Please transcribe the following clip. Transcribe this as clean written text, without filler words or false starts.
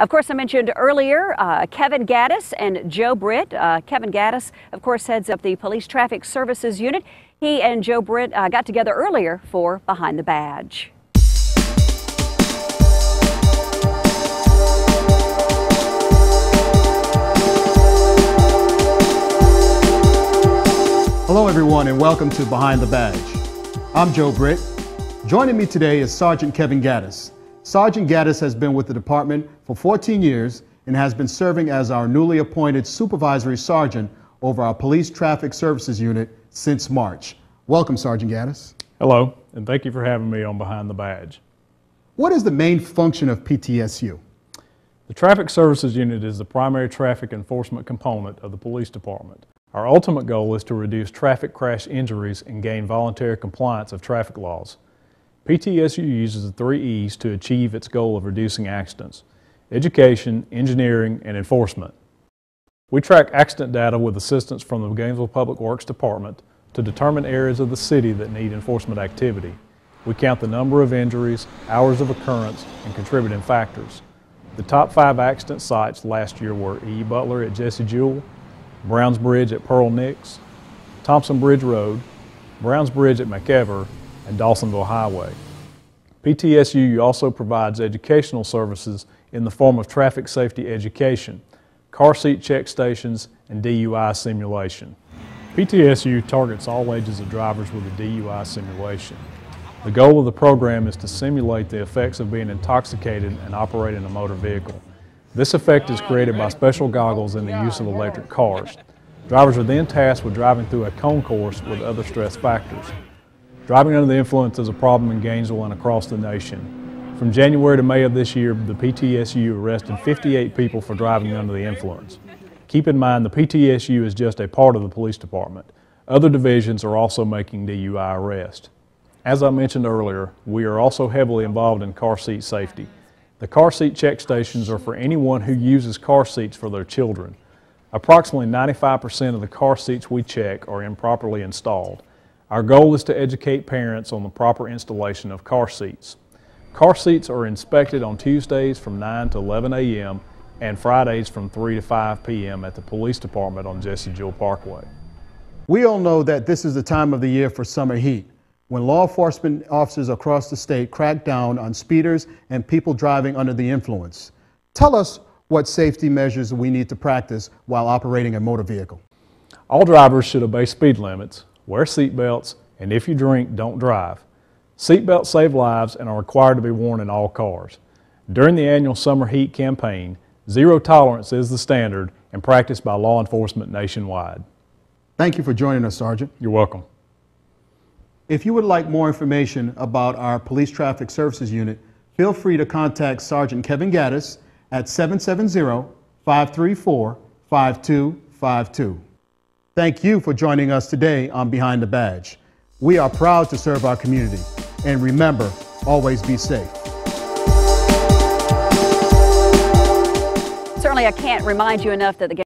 Of course, I mentioned earlier Kevin Gaddis and Joe Britt. Kevin Gaddis, of course, heads up the Police Traffic Services Unit. He and Joe Britt got together earlier for Behind the Badge. Hello everyone and welcome to Behind the Badge. I'm Joe Britt. Joining me today is Sergeant Kevin Gaddis. Sergeant Gaddis has been with the department for 14 years and has been serving as our newly appointed supervisory sergeant over our Police Traffic Services Unit since March. Welcome, Sergeant Gaddis. Hello, and thank you for having me on Behind the Badge. What is the main function of PTSU? The Traffic Services Unit is the primary traffic enforcement component of the police department. Our ultimate goal is to reduce traffic crash injuries and gain voluntary compliance of traffic laws. PTSU uses the 3 E's to achieve its goal of reducing accidents: education, engineering, and enforcement. We track accident data with assistance from the Gainesville Public Works Department to determine areas of the city that need enforcement activity. We count the number of injuries, hours of occurrence, and contributing factors. The top 5 accident sites last year were E. Butler at Jesse Jewell, Browns Bridge at Pearl Nicks, Thompson Bridge Road, Browns Bridge at McEver, and Dawsonville Highway. PTSU also provides educational services in the form of traffic safety education, car seat check stations, and DUI simulation. PTSU targets all ages of drivers with a DUI simulation. The goal of the program is to simulate the effects of being intoxicated and operating a motor vehicle. This effect is created by special goggles and the use of electric cars. Drivers are then tasked with driving through a cone course with other stress factors. Driving under the influence is a problem in Gainesville and across the nation. From January to May of this year, the PTSU arrested 58 people for driving under the influence. Keep in mind, the PTSU is just a part of the police department. Other divisions are also making DUI arrests. As I mentioned earlier, we are also heavily involved in car seat safety. The car seat check stations are for anyone who uses car seats for their children. Approximately 95% of the car seats we check are improperly installed. Our goal is to educate parents on the proper installation of car seats. Car seats are inspected on Tuesdays from 9 to 11 a.m. and Fridays from 3 to 5 p.m. at the police department on Jesse Jewell Parkway. We all know that this is the time of the year for summer heat, when law enforcement officers across the state crack down on speeders and people driving under the influence. Tell us what safety measures we need to practice while operating a motor vehicle. All drivers should obey speed limits, wear seat belts, and if you drink, don't drive. Seat belts save lives and are required to be worn in all cars. During the annual summer heat campaign, zero tolerance is the standard and practiced by law enforcement nationwide. Thank you for joining us, Sergeant. You're welcome. If you would like more information about our Police Traffic Services Unit, feel free to contact Sergeant Kevin Gaddis at 770-534-5252. Thank you for joining us today on Behind the Badge. We are proud to serve our community. And remember, always be safe. Certainly, I can't remind you enough that the